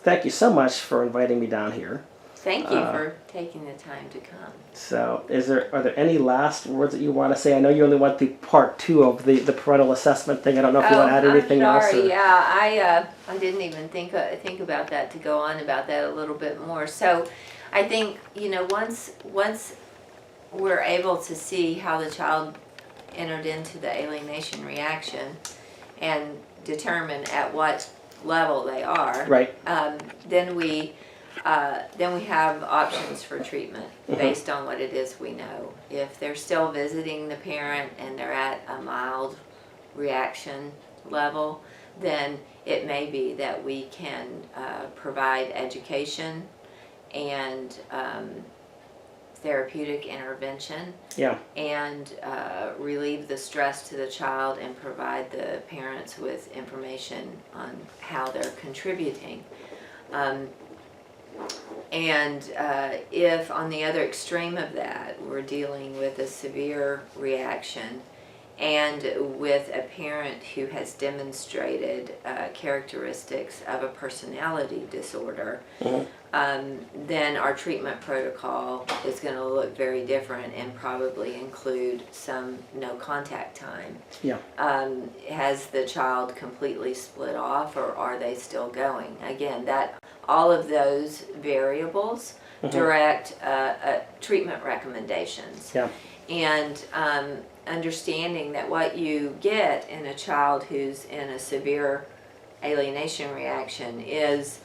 thank you so much for inviting me down here. Thank you for taking the time to come. So, are there any last words that you want to say? I know you only went through part 2 of the parental assessment thing. I don't know if you want to add anything else. I'm sorry. Yeah, I didn't even think about that, to go on about that a little bit more. So, I think, once we're able to see how the child entered into the alienation reaction and determine at what level they are, Right. Then we have options for treatment based on what it is we know. If they're still visiting the parent and they're at a mild reaction level, then it may be that we can provide education and therapeutic intervention, and relieve the stress to the child and provide the parents with information on how they're contributing. And if on the other extreme of that we're dealing with a severe reaction and with a parent who has demonstrated characteristics of a personality disorder, then our treatment protocol is going to look very different and probably include some no contact time. Has the child completely split off, or are they still going? Again, all of those variables direct treatment recommendations. And understanding that what you get in a child who's in a severe alienation reaction is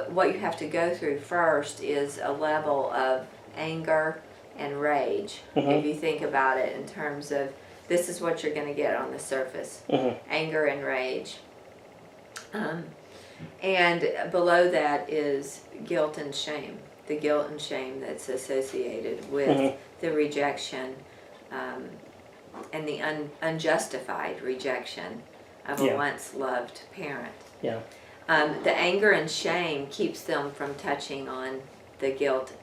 what you have to go through first is a level of anger and rage. If you think about it in terms of, this is what you're going to get on the surface: anger and rage. And below that is guilt and shame. The guilt and shame that's associated with the rejection and the unjustified rejection of a once loved parent. The anger and shame keeps them from touching on the guilt,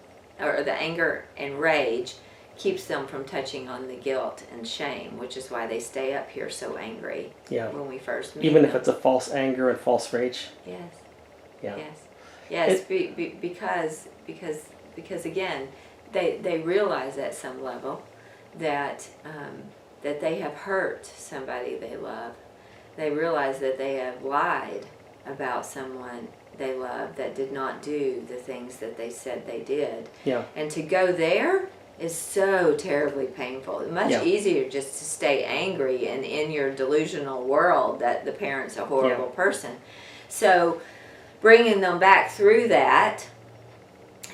or the anger and rage keeps them from touching on the guilt and shame, which is why they stay up here so angry when we first meet Even them. if it's a false anger and false rage? Yes, because again, they realize at some level that they have hurt somebody they love. They realize that they have lied about someone they love that did not do the things that they said they did. And to go there is so terribly painful. It's much easier just to stay angry and in your delusional world that the parent's a horrible person. So bringing them back through that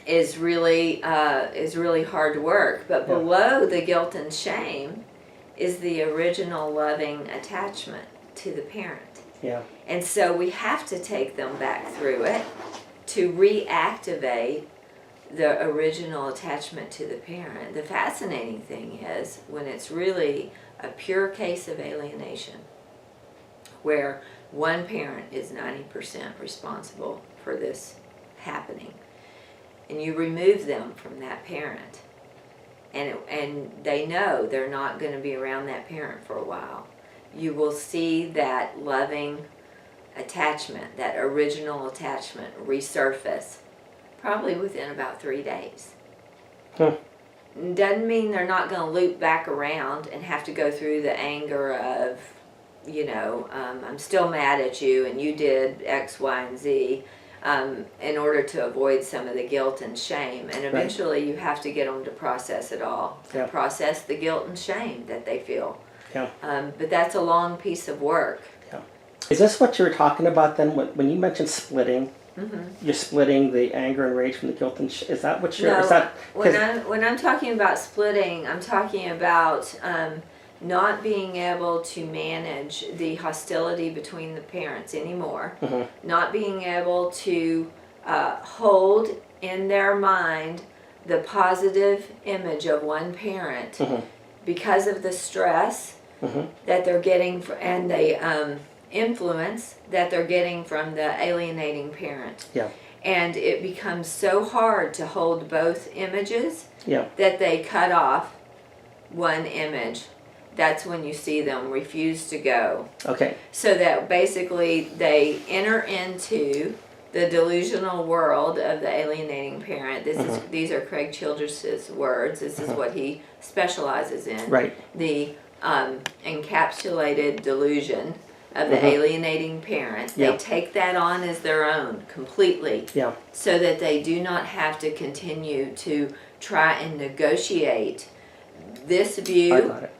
is really hard work. But below the guilt and shame is the original loving attachment to the parent. And so we have to take them back through it to reactivate the original attachment to the parent. The fascinating thing is when it's really a pure case of alienation, where one parent is 90% responsible for this happening, and you remove them from that parent, and they know they're not going to be around that parent for a while, you will see that loving attachment, that original attachment, resurface probably within about 3 days. Doesn't mean they're not going to loop back around and have to go through the anger of, I'm still mad at you and you did X, Y, and Z, in order to avoid some of the guilt and shame. And eventually you have to get them to process it all. Process the guilt and shame that they feel. But that's a long piece of work. Is this what you were talking about then when you mentioned splitting? You're splitting the anger and rage from the guilt and is that what you're... No, when I'm talking about splitting, I'm talking about not being able to manage the hostility between the parents anymore, not being able to hold in their mind the positive image of one parent because of the stress that they're getting and the influence that they're getting from the alienating parent. And it becomes so hard to hold both images that they cut off one image. That's when you see them refuse to go. So that basically they enter into the delusional world of the alienating parent. These are Craig Childress's words. This is what he specializes in. Right. The encapsulated delusion of the alienating parent. They take that on as their own completely. Yeah. So that they do not have to continue to try and negotiate this view. I got it.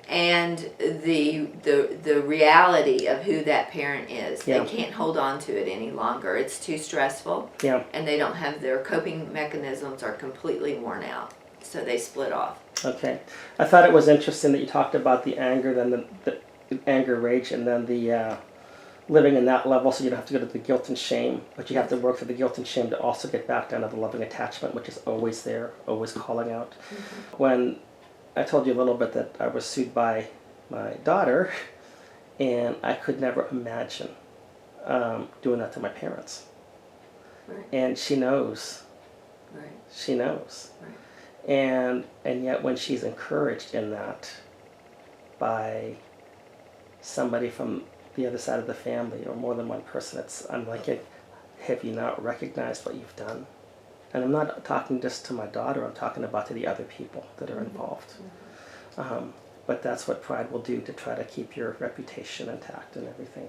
And the reality of who that parent is. Yeah. They can't hold on to it any longer. It's too stressful. Yeah. And they don't have, their coping mechanisms are completely worn out. So they split off. Okay. I thought it was interesting that you talked about the anger, then the anger, rage, and then the living in that level, so you don't have to go to the guilt and shame, but you have to work through the guilt and shame to also get back down to the loving attachment, which is always there, always calling out. When I told you a little bit that I was sued by my daughter, and I could never imagine doing that to my parents. Right. And she knows. Right. She knows. Right. And yet when she's encouraged in that by somebody from the other side of the family, or more than one person, I'm like, have you not recognized what you've done? And I'm not talking just to my daughter, I'm talking about to the other people that are involved. But that's what pride will do to try to keep your reputation intact and everything.